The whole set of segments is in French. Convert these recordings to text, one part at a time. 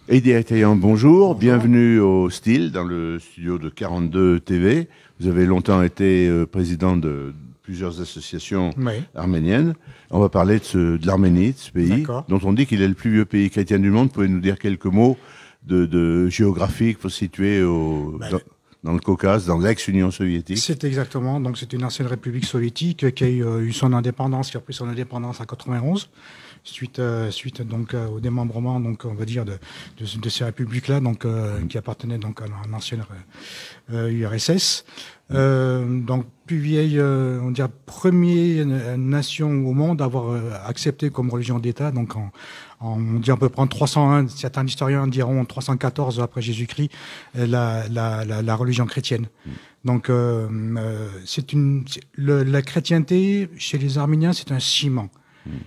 Heidi Aitayan, bonjour, bienvenue au Style, dans le studio de 42 TV. Vous avez longtemps été président de plusieurs associations arméniennes. On va parler de l'Arménie, de ce pays, dont on dit qu'il est le plus vieux pays chrétien du monde. Pouvez-vous nous dire quelques mots de géographique pour situer dans le Caucase, dans l'ex-Union soviétique? C'est exactement. Donc, c'est une ancienne république soviétique qui a eu son indépendance, qui a pris son indépendance en 91, suite donc au démembrement, donc on va dire de ces républiques-là, donc qui appartenaient donc à l'ancienne URSS. Donc plus vieille, on dirait première nation au monde à avoir accepté comme religion d'État, donc on dit à peu près en 301, certains historiens diront en 314 après Jésus-Christ, la religion chrétienne. Donc la chrétienté chez les Arméniens, c'est un ciment.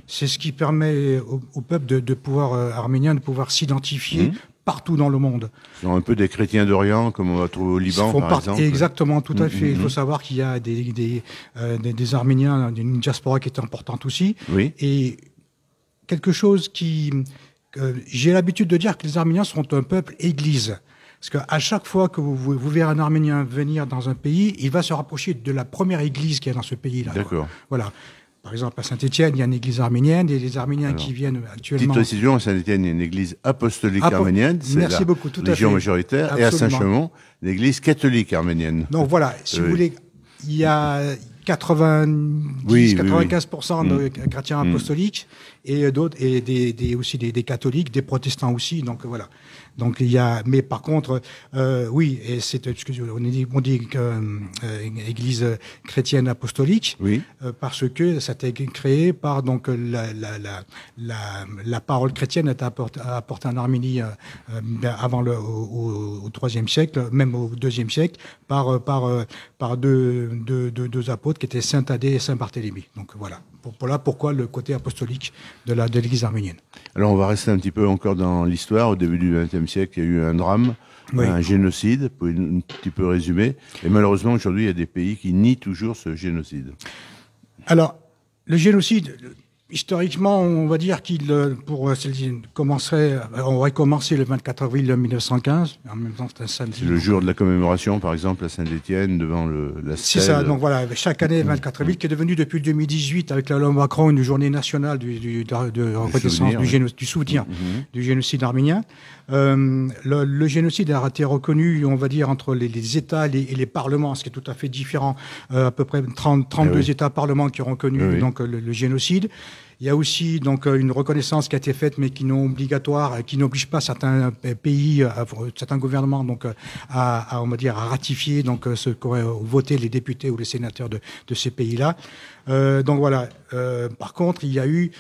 C'est ce qui permet au peuple de pouvoir arménien de pouvoir s'identifier partout dans le monde. Ce sont un peu des chrétiens d'Orient, comme on va trouver au Liban, par exemple. Exactement, tout à fait. Il faut savoir qu'il y a des Arméniens, d'une diaspora qui est importante aussi. Oui. Et quelque chose j'ai l'habitude de dire que les Arméniens sont un peuple église. Parce qu'à chaque fois que vous verrez un Arménien venir dans un pays, il va se rapprocher de la première église qu'il y a dans ce pays-là. D'accord. Voilà. Par exemple, à Saint-Étienne, il y a une église arménienne, et les Arméniens qui viennent actuellement... Petite précision, à Saint-Étienne, il y a une église apostolique arménienne, c'est la religion majoritaire, et à Saint-Chamond, l'église catholique arménienne. Donc voilà, si vous voulez, il y a 95% de chrétiens apostoliques, et d'autres, et aussi des catholiques, des protestants aussi, donc voilà. Donc il y a, mais par contre, oui, et c'est, on dit église chrétienne apostolique, parce que ça a été créé par donc la parole chrétienne a été apportée en Arménie avant au IIIe siècle, même au IIe siècle, par deux apôtres qui étaient Saint Thaddée et Saint Barthélemy. Donc voilà. Voilà pourquoi le côté apostolique de l'église arménienne. Alors on va rester un petit peu encore dans l'histoire. Au début du XXe siècle, il y a eu un drame, un génocide, vous pouvez un petit peu résumer. Et malheureusement, aujourd'hui, il y a des pays qui nient toujours ce génocide. Alors, le génocide, historiquement, on va dire on aurait commencé le 24 avril 1915. En même temps, c'est le jour de la commémoration, par exemple, à Saint-Étienne, devant la stèle. C'est ça, donc voilà, chaque année, 24 avril, qui est devenu depuis 2018, avec la loi Macron, une journée nationale de reconnaissance du souvenir du génocide arménien. Le génocide a été reconnu, on va dire, entre les États et les parlements, ce qui est tout à fait différent. À peu près 32 États-parlements qui ont reconnu donc, le génocide. Il y a aussi donc une reconnaissance qui a été faite, mais qui non obligatoire, qui n'oblige pas certains pays, certains gouvernements, donc on va dire, à ratifier donc ce qu'auraient voté les députés ou les sénateurs de ces pays-là. Donc voilà. Par contre, il y a eu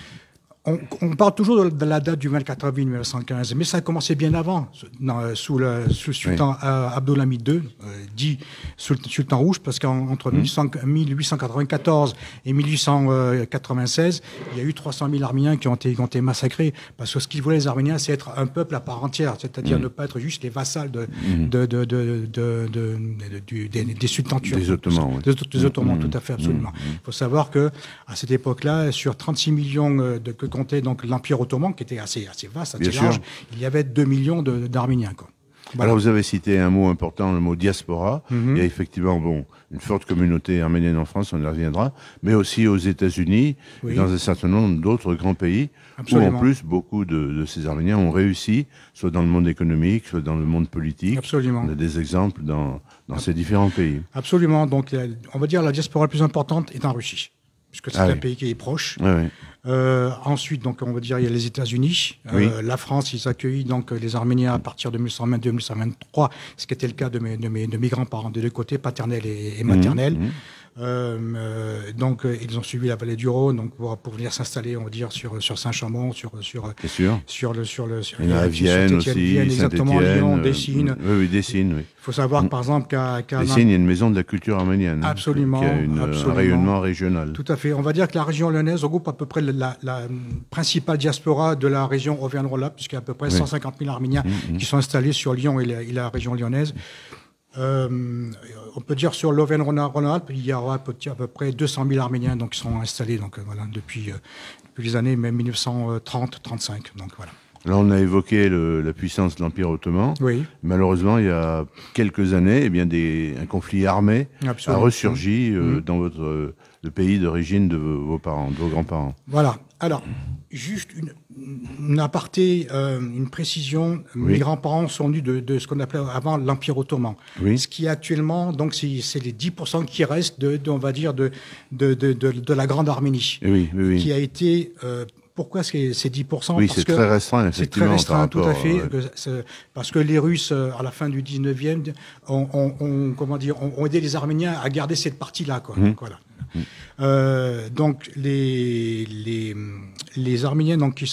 on parle toujours de la date du 24 avril 1915, mais ça a commencé bien avant, sous le sultan Abdolhamid II, dit sultan rouge, parce qu'entre 1894 et 1896, il y a eu 300 000 Arméniens qui ont été massacrés, parce que ce qu'ils voulaient les Arméniens, c'est être un peuple à part entière, c'est-à-dire ne pas être juste les vassals des sultans turcs. Des Ottomans. Des Ottomans, tout à fait, absolument. Il faut savoir que à cette époque-là, sur 36 millions que comptait donc l'Empire ottoman, qui était assez vaste, assez large, il y avait 2 millions d'Arméniens, quoi. Voilà. Alors vous avez cité un mot important, le mot diaspora. Il y a effectivement une forte communauté arménienne en France, on y reviendra, mais aussi aux États-Unis et dans un certain nombre d'autres grands pays où en plus beaucoup de ces Arméniens ont réussi, soit dans le monde économique, soit dans le monde politique. Absolument. On a des exemples dans ces différents pays. Absolument. Donc on va dire la diaspora la plus importante est en Russie, puisque c'est un pays qui est proche. Ensuite, donc, on va dire, il y a les États-Unis. La France, ils accueillent donc les Arméniens à partir de 1922-1923, ce qui était le cas de mes grands-parents de deux côtés, paternels et maternels. Donc, ils ont suivi la vallée du Rhône, donc pour venir s'installer, on va dire, sur Saint-Chamond, sur Vienne aussi, exactement, Lyon, Dessines. Oui, Dessines, oui. Il faut savoir, par exemple, qu'à Dessines, il y a une maison de la culture arménienne. Absolument. Qui a un rayonnement régional. Tout à fait. On va dire que la région lyonnaise regroupe à peu près la principale diaspora de la région Auvergne-Rhône-Alpes, puisqu'il y a à peu près 150 000 Arméniens qui sont installés sur Lyon et la région lyonnaise. On peut dire sur l'Auvergne-Rhône-Alpes, il y aura à peu près 200 000 Arméniens donc, qui sont installés donc, voilà, depuis les années même 1930-35. Donc, voilà. Là, on a évoqué la puissance de l'Empire ottoman. Oui. Malheureusement, il y a quelques années, eh bien, un conflit armé a ressurgi dans le pays d'origine de vos parents, de vos grands-parents. Voilà. Alors, juste une aparté, une précision. Oui. Mes grands-parents sont venus de ce qu'on appelait avant l'Empire ottoman. Oui. Ce qui est actuellement, donc, c'est les 10% qui restent on va dire, de la Grande Arménie. Oui, oui, oui. Qui a été... pourquoi c'est 10%? Oui, c'est très restreint, effectivement. C'est très restreint, tout à fait. Parce que les Russes, à la fin du 19e, ont aidé les Arméniens à garder cette partie-là, quoi. Voilà. Donc les Arméniens donc qui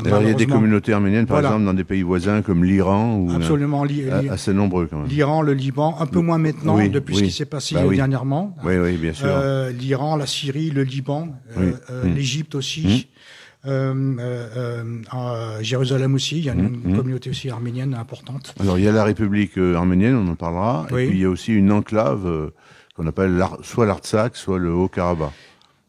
Alors, il y a des communautés arméniennes par exemple dans des pays voisins comme l'Iran ou absolument assez nombreux quand même. L'Iran, le Liban, un peu moins maintenant depuis ce qui s'est passé dernièrement. Oui, oui, bien sûr. L'Iran, la Syrie, le Liban, l'Égypte aussi. Jérusalem aussi, il y a une communauté aussi arménienne importante. Alors il y a la République arménienne, on en parlera, et puis il y a aussi une enclave qu'on appelle soit l'Artsakh, soit le Haut-Karabakh.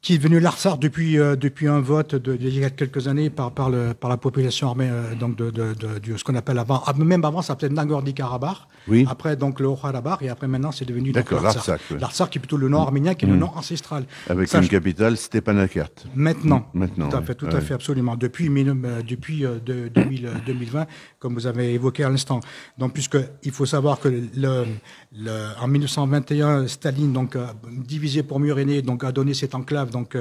Qui est devenu l'Artsakh depuis un vote il y a quelques années par la population arménienne, donc ce qu'on appelle même avant ça s'appelait Nagorno-Karabakh. Oui. Après donc le Haut-Karabakh et après maintenant c'est devenu l'Artsakh. Oui. L'Artsakh qui est plutôt le nom arménien qui est le nom ancestral. Avec une capitale Stepanakert. Maintenant. Tout à fait, absolument. Depuis 2020, comme vous avez évoqué à l'instant. Donc puisque il faut savoir que en 1921, Staline donc divisé pour mieux régner, donc a donné cette enclave donc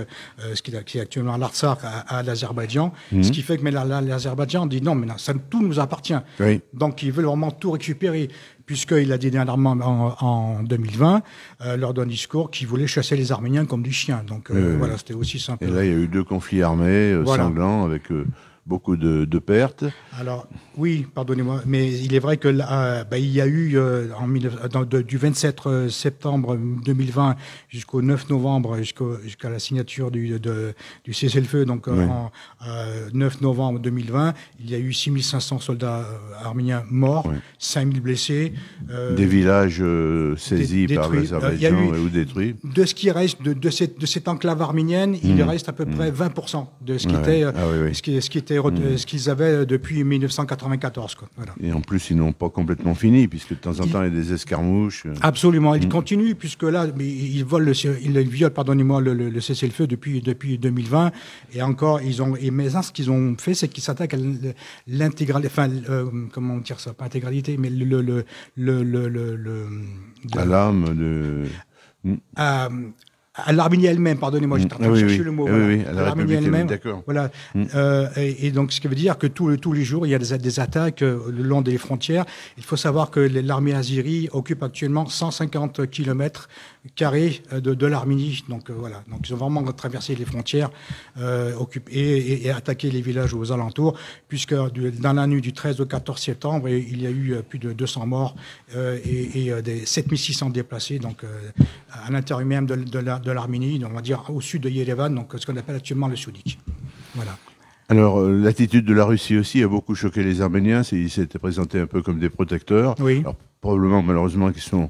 qui est actuellement l'Artsakh à l'Azerbaïdjan, ce qui fait que l'Azerbaïdjan dit non, mais ça tout nous appartient. Oui. Donc ils veulent vraiment tout récupérer, puisqu'il a dit dernièrement en 2020 lors d'un discours qu'il voulait chasser les Arméniens comme du chien. Donc voilà, c'était aussi simple. Et là, il y a eu 2 conflits armés sanglants avec beaucoup de pertes. Alors, oui, pardonnez-moi, mais il est vrai que il y a eu du 27 septembre 2020 jusqu'au 9 novembre, jusqu'à la signature du cessez-le-feu, donc en 9 novembre 2020, il y a eu 6500 soldats arméniens morts, 5000 blessés. Des villages saisis par l'Azerbaïdjan ou détruits. De ce qui reste de cette enclave arménienne, il reste à peu près 20% de ce qui était ce qu'ils avaient depuis 1994. Quoi. Voilà. Et en plus, ils n'ont pas complètement fini, puisque de temps en temps, il y a des escarmouches. Absolument, ils continuent, puisque là, ils violent, pardonnez-moi, le cessez-le-feu depuis 2020. Et encore, mais ce qu'ils ont fait, c'est qu'ils s'attaquent à l'intégralité, comment dire ça, pas intégralité, mais à l'âme de... À l'Arménie elle-même, pardonnez-moi, j'étais en train de chercher le mot. Oui, à l'Arménie elle-même. D'accord. Voilà. Et donc, ce qui veut dire que tous les jours, il y a des attaques le long des frontières. Il faut savoir que l'armée azérie occupe actuellement 150 km² de l'Arménie. Donc, voilà. Donc, ils ont vraiment traversé les frontières et attaqué les villages aux alentours, puisque dans la nuit du 13 au 14 septembre, il y a eu plus de 200 morts et 7600 déplacés, donc à l'intérieur même de l'Arménie, on va dire au sud de Yerevan, donc ce qu'on appelle actuellement le Soudik. Voilà. Alors, l'attitude de la Russie aussi a beaucoup choqué les Arméniens. Ils s'étaient présentés un peu comme des protecteurs. Oui. Alors, probablement, malheureusement, qu'ils sont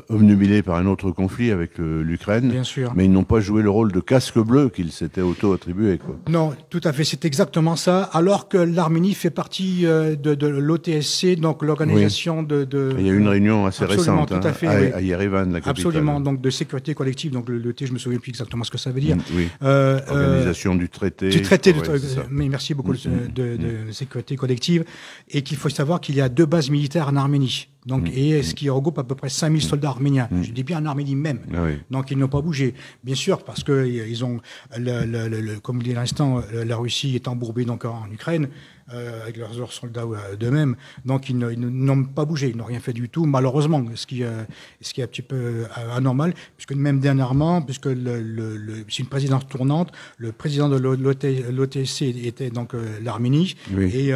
obnubilés par un autre conflit avec l'Ukraine. Bien sûr. Mais ils n'ont pas joué le rôle de casque bleu qu'ils s'étaient auto-attribué, quoi. Non, tout à fait, c'est exactement ça. Alors que l'Arménie fait partie de l'OTSC, donc l'organisation Il y a eu une réunion assez récente, tout à fait, à Yerevan, la capitale. Absolument, donc de sécurité collective. Donc le T, je me souviens plus exactement ce que ça veut dire. Oui. Organisation du traité. Mais merci beaucoup de sécurité collective. Et qu'il faut savoir qu'il y a 2 bases militaires en Arménie. Donc, et ce qui regroupe à peu près 5000 soldats arméniens. Je dis bien en Arménie même. Donc, ils n'ont pas bougé. Bien sûr, parce que ils ont, comme dit à l'instant, la Russie est embourbée donc en Ukraine. Avec leurs soldats d'eux-mêmes. Donc, ils n'ont pas bougé, ils n'ont rien fait du tout, malheureusement, ce qui est un petit peu anormal, puisque même dernièrement, puisque c'est une présidence tournante, le président de l'OTSC était donc l'Arménie, et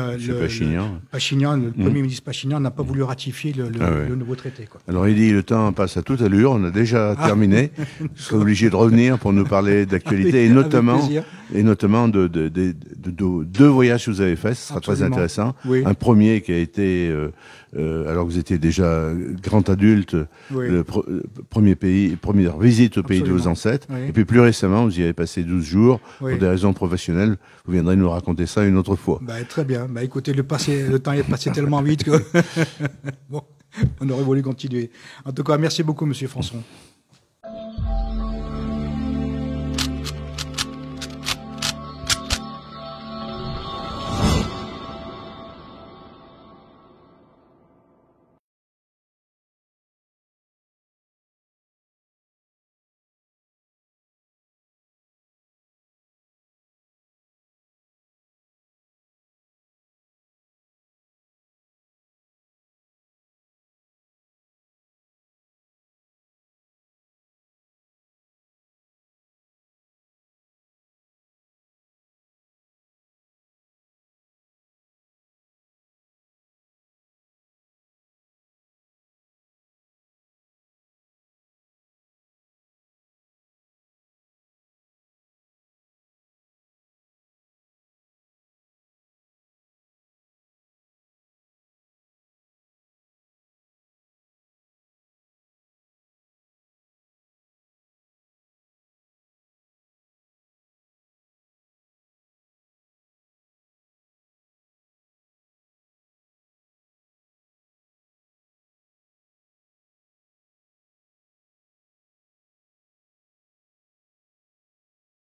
Pachinian, le premier ministre Pachinian n'a pas voulu ratifier le nouveau traité. Quoi. Alors, il dit, le temps passe à toute allure, on a déjà terminé, je serai obligé de revenir pour nous parler d'actualité, et notamment et notamment de deux voyages que vous avez faits. Ce sera très intéressant. Oui. Un premier qui a été, alors que vous étiez déjà grand adulte, le première visite au pays de vos ancêtres. Oui. Et puis plus récemment, vous y avez passé 12 jours pour des raisons professionnelles. Vous viendrez nous raconter ça une autre fois. Très bien. Écoutez, le temps est passé tellement vite que bon, on aurait voulu continuer. En tout cas, merci beaucoup, Monsieur Françon.